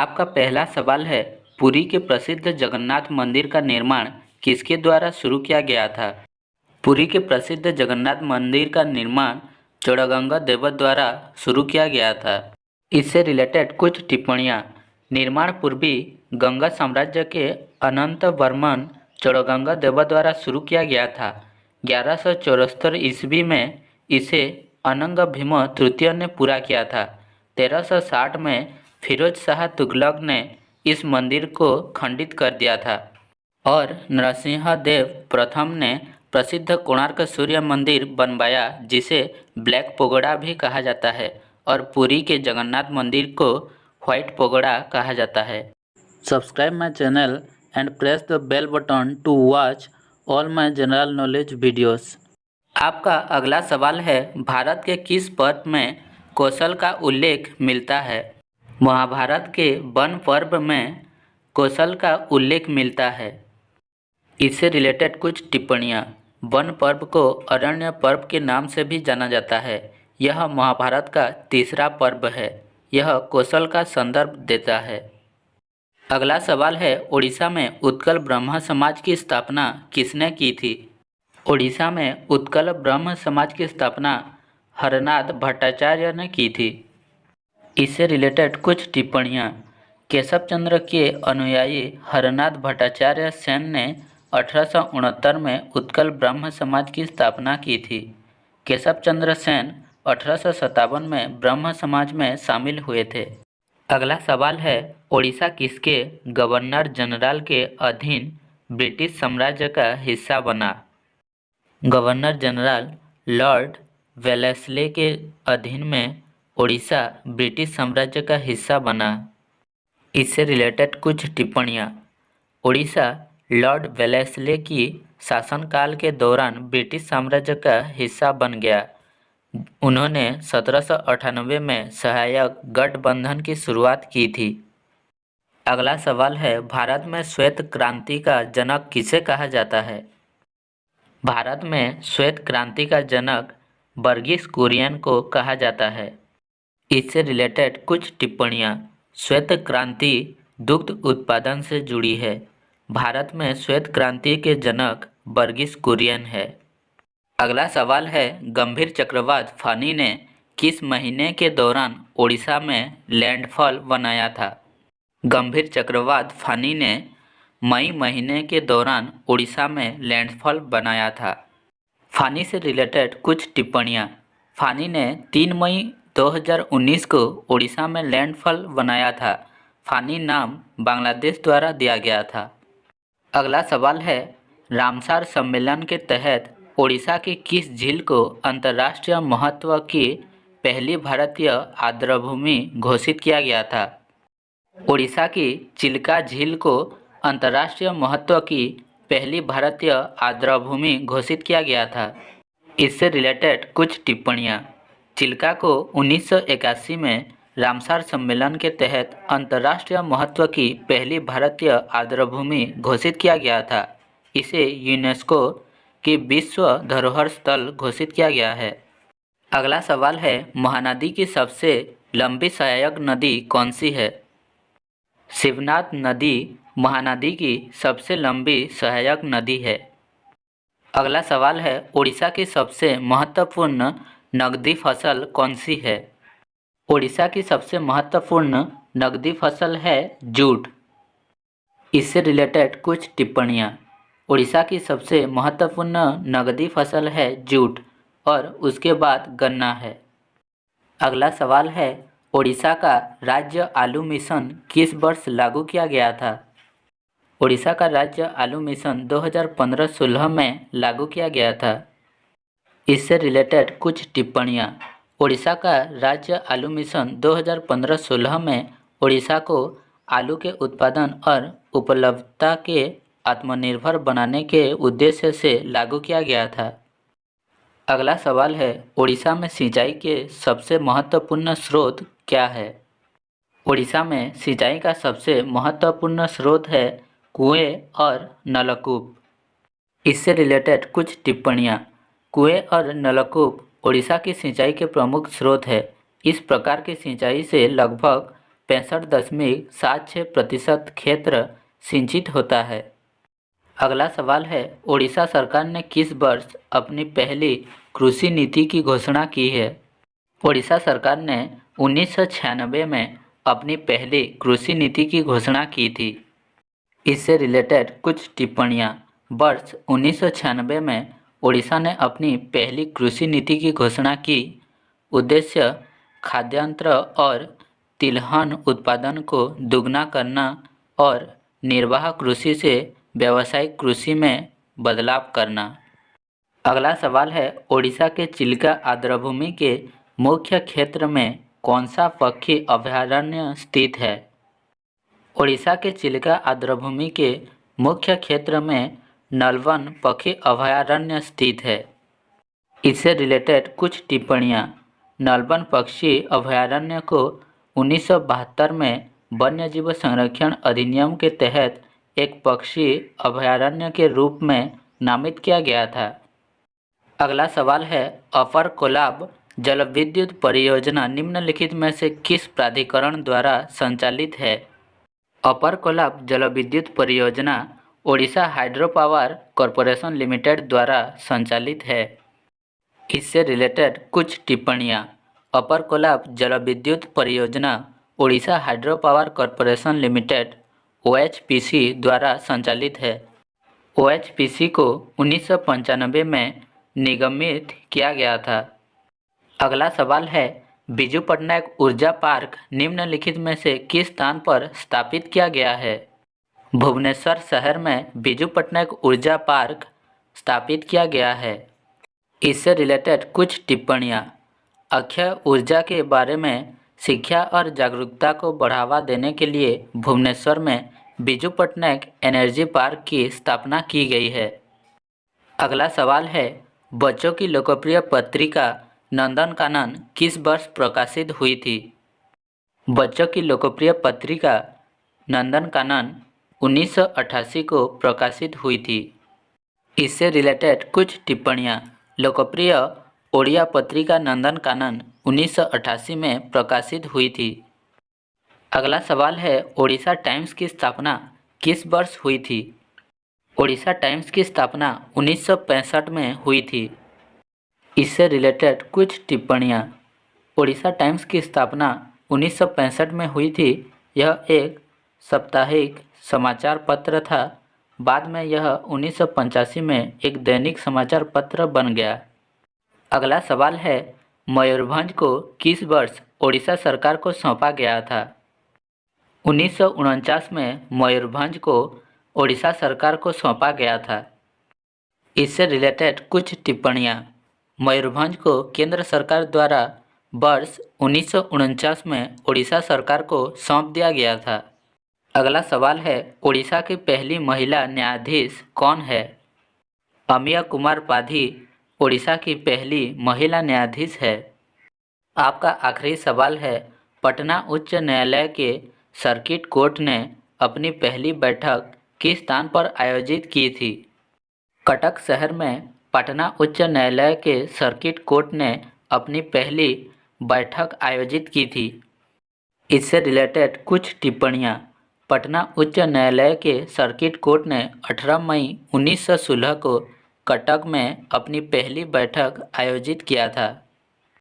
आपका पहला सवाल है, पुरी के प्रसिद्ध जगन्नाथ मंदिर का निर्माण किसके द्वारा शुरू किया गया था? पुरी के प्रसिद्ध जगन्नाथ मंदिर का निर्माण चोड़गंगा देवत द्वारा शुरू किया गया था। इससे रिलेटेड कुछ टिप्पणियाँ। निर्माण पूर्वी गंगा साम्राज्य के अनंत वर्मन चोड़गंगा देवत द्वारा शुरू किया गया था। 1174 ईस्वी में इसे अनंग भीम तृतीय ने पूरा किया था। 1360 में फिरोज शाह तुगलक ने इस मंदिर को खंडित कर दिया था और नरसिंह देव प्रथम ने प्रसिद्ध कोणार्क सूर्य मंदिर बनवाया, जिसे ब्लैक पगोड़ा भी कहा जाता है, और पुरी के जगन्नाथ मंदिर को व्हाइट पगोड़ा कहा जाता है। Subscribe my channel and press the bell button to watch all my general knowledge videos. आपका अगला सवाल है, भारत के किस पर्व में कौशल का उल्लेख मिलता है? महाभारत के वन पर्व में कौशल का उल्लेख मिलता है। इससे रिलेटेड कुछ टिप्पणियाँ। वन पर्व को अरण्य पर्व के नाम से भी जाना जाता है। यह महाभारत का तीसरा पर्व है। यह कौशल का संदर्भ देता है। अगला सवाल है, उड़ीसा में उत्कल ब्रह्म समाज की स्थापना किसने की थी? उड़ीसा में उत्कल ब्रह्म समाज की स्थापना हरनाथ भट्टाचार्य ने की थी। इससे रिलेटेड कुछ टिप्पणियाँ। केशव चंद्र के अनुयायी हरनाथ भट्टाचार्य सेन ने 1869 में उत्कल ब्रह्म समाज की स्थापना की थी। केशव चंद्र सेन 1857 में ब्रह्म समाज में शामिल हुए थे। अगला सवाल है, ओडिशा किसके गवर्नर जनरल के अधीन ब्रिटिश साम्राज्य का हिस्सा बना? गवर्नर जनरल लॉर्ड वेलेस्ले के अधीन में ओडिशा ब्रिटिश साम्राज्य का हिस्सा बना। इससे रिलेटेड कुछ टिप्पणियाँ। ओडिशा लॉर्ड वेलेस्ले की शासनकाल के दौरान ब्रिटिश साम्राज्य का हिस्सा बन गया। उन्होंने 1798 में सहायक गठबंधन की शुरुआत की थी। अगला सवाल है, भारत में श्वेत क्रांति का जनक किसे कहा जाता है? भारत में श्वेत क्रांति का जनक वर्गीस कुरियन को कहा जाता है। इससे रिलेटेड कुछ टिप्पणियाँ। श्वेत क्रांति दुग्ध उत्पादन से जुड़ी है। भारत में श्वेत क्रांति के जनक वर्गीस कुरियन है। अगला सवाल है, गंभीर चक्रवात फानी ने किस महीने के दौरान ओडिशा में लैंडफॉल बनाया था? गंभीर चक्रवात फानी ने मई महीने के दौरान ओडिशा में लैंडफॉल बनाया था। फानी से रिलेटेड कुछ टिप्पणियाँ। फानी ने 3 मई 2019 को ओडिशा में लैंडफॉल बनाया था। फानी नाम बांग्लादेश द्वारा दिया गया था। अगला सवाल है, रामसार सम्मेलन के तहत ओडिशा की किस झील को अंतर्राष्ट्रीय महत्व की पहली भारतीय आर्द्रभूमि घोषित किया गया था? ओडिशा की चिल्का झील को अंतर्राष्ट्रीय महत्व की पहली भारतीय आर्द्रभूमि घोषित किया गया था। इससे रिलेटेड कुछ टिप्पणियाँ। चिल्का को 1981 में रामसार सम्मेलन के तहत अंतर्राष्ट्रीय महत्व की पहली भारतीय आर्द्रभूमि घोषित किया गया था। इसे यूनेस्को की विश्व धरोहर स्थल घोषित किया गया है। अगला सवाल है, महानदी की सबसे लंबी सहायक नदी कौन सी है? शिवनाथ नदी महानदी की सबसे लंबी सहायक नदी है। अगला सवाल है, उड़ीसा की सबसे महत्वपूर्ण नकदी फसल कौन सी है? ओडिशा की सबसे महत्वपूर्ण नकदी फसल है जूट। इससे रिलेटेड कुछ टिप्पणियाँ। ओडिशा की सबसे महत्वपूर्ण नकदी फसल है जूट और उसके बाद गन्ना है। अगला सवाल है, ओडिशा का राज्य आलू मिशन किस वर्ष लागू किया गया था? ओडिशा का राज्य आलू मिशन 2015-16 में लागू किया गया था। इससे रिलेटेड कुछ टिप्पणियाँ। ओडिशा का राज्य आलू मिशन 2015-16 में ओडिशा को आलू के उत्पादन और उपलब्धता के आत्मनिर्भर बनाने के उद्देश्य से लागू किया गया था। अगला सवाल है, ओडिशा में सिंचाई के सबसे महत्वपूर्ण स्रोत क्या है? ओडिशा में सिंचाई का सबसे महत्वपूर्ण स्रोत है कुएं और नलकूप। इससे रिलेटेड कुछ टिप्पणियाँ। कुएं और नलकूप ओडिशा की सिंचाई के प्रमुख स्रोत है। इस प्रकार की सिंचाई से लगभग 65.76% क्षेत्र सिंचित होता है। अगला सवाल है, ओडिशा सरकार ने किस वर्ष अपनी पहली कृषि नीति की घोषणा की है? ओडिशा सरकार ने 1996 में अपनी पहली कृषि नीति की घोषणा की थी। इससे रिलेटेड कुछ टिप्पणियाँ। वर्ष 1996 में ओडिशा ने अपनी पहली कृषि नीति की घोषणा की। उद्देश्य खाद्यान्न और तिलहन उत्पादन को दुगना करना और निर्वाह कृषि से व्यावसायिक कृषि में बदलाव करना। अगला सवाल है, ओडिशा के चिल्का आर्द्रभूमि के मुख्य क्षेत्र में कौन सा पक्षी अभयारण्य स्थित है? ओडिशा के चिल्का आर्द्रभूमि के मुख्य क्षेत्र में नलवन पक्षी अभयारण्य स्थित है। इससे रिलेटेड कुछ टिप्पणियाँ। नलवन पक्षी अभयारण्य को 1972 में वन्यजीव संरक्षण अधिनियम के तहत एक पक्षी अभयारण्य के रूप में नामित किया गया था। अगला सवाल है, अपर कोलाब जलविद्युत परियोजना निम्नलिखित में से किस प्राधिकरण द्वारा संचालित है? अपर कोलाब जलविद्युत परियोजना Odisha hydro power corporation limited द्वारा संचालित है। इससे रिलेटेड कुछ टिप्पणियाँ। अपर कोलाब जलविद्युत परियोजना Odisha hydro power corporation limited OHPC द्वारा संचालित है। OHPC को 1995 में निगमित किया गया था। अगला सवाल है, बिजू पटनायक ऊर्जा पार्क निम्नलिखित में से किस स्थान पर स्थापित किया गया है? भुवनेश्वर शहर में बिजू पटनायक ऊर्जा पार्क स्थापित किया गया है। इससे रिलेटेड कुछ टिप्पणियाँ। अक्षय ऊर्जा के बारे में शिक्षा और जागरूकता को बढ़ावा देने के लिए भुवनेश्वर में बिजू पटनायक एनर्जी पार्क की स्थापना की गई है। अगला सवाल है, बच्चों की लोकप्रिय पत्रिका नंदनकानन किस वर्ष प्रकाशित हुई थी? बच्चों की लोकप्रिय पत्रिका नंदनकानन 1988 को प्रकाशित हुई थी। इससे रिलेटेड कुछ टिप्पणियाँ। लोकप्रिय ओडिया पत्रिका नंदनकानन 1988 में प्रकाशित हुई थी। अगला सवाल है, ओडिशा टाइम्स की स्थापना किस वर्ष हुई थी? ओडिशा टाइम्स की स्थापना 1965 में हुई थी। इससे रिलेटेड कुछ टिप्पणियाँ। ओडिशा टाइम्स की स्थापना 1965 में हुई थी। यह एक साप्ताहिक समाचार पत्र था। बाद में यह 1985 में एक दैनिक समाचार पत्र बन गया। अगला सवाल है, मयूरभंज को किस वर्ष ओडिशा सरकार को सौंपा गया था? 1949 में मयूरभंज को ओडिशा सरकार को सौंपा गया था। इससे रिलेटेड कुछ टिप्पणियाँ। मयूरभंज को केंद्र सरकार द्वारा वर्ष 1949 में ओडिशा सरकार को सौंप दिया गया था। अगला सवाल है, ओडिशा की पहली महिला न्यायाधीश कौन है? अमिया कुमार पाधी ओडिशा की पहली महिला न्यायाधीश है। आपका आखिरी सवाल है, पटना उच्च न्यायालय के सर्किट कोर्ट ने अपनी पहली बैठक किस स्थान पर आयोजित की थी? कटक शहर में पटना उच्च न्यायालय के सर्किट कोर्ट ने अपनी पहली बैठक आयोजित की थी। इससे रिलेटेड कुछ टिप्पणियाँ। पटना उच्च न्यायालय के सर्किट कोर्ट ने 18 मई 1916 को कटक में अपनी पहली बैठक आयोजित किया था।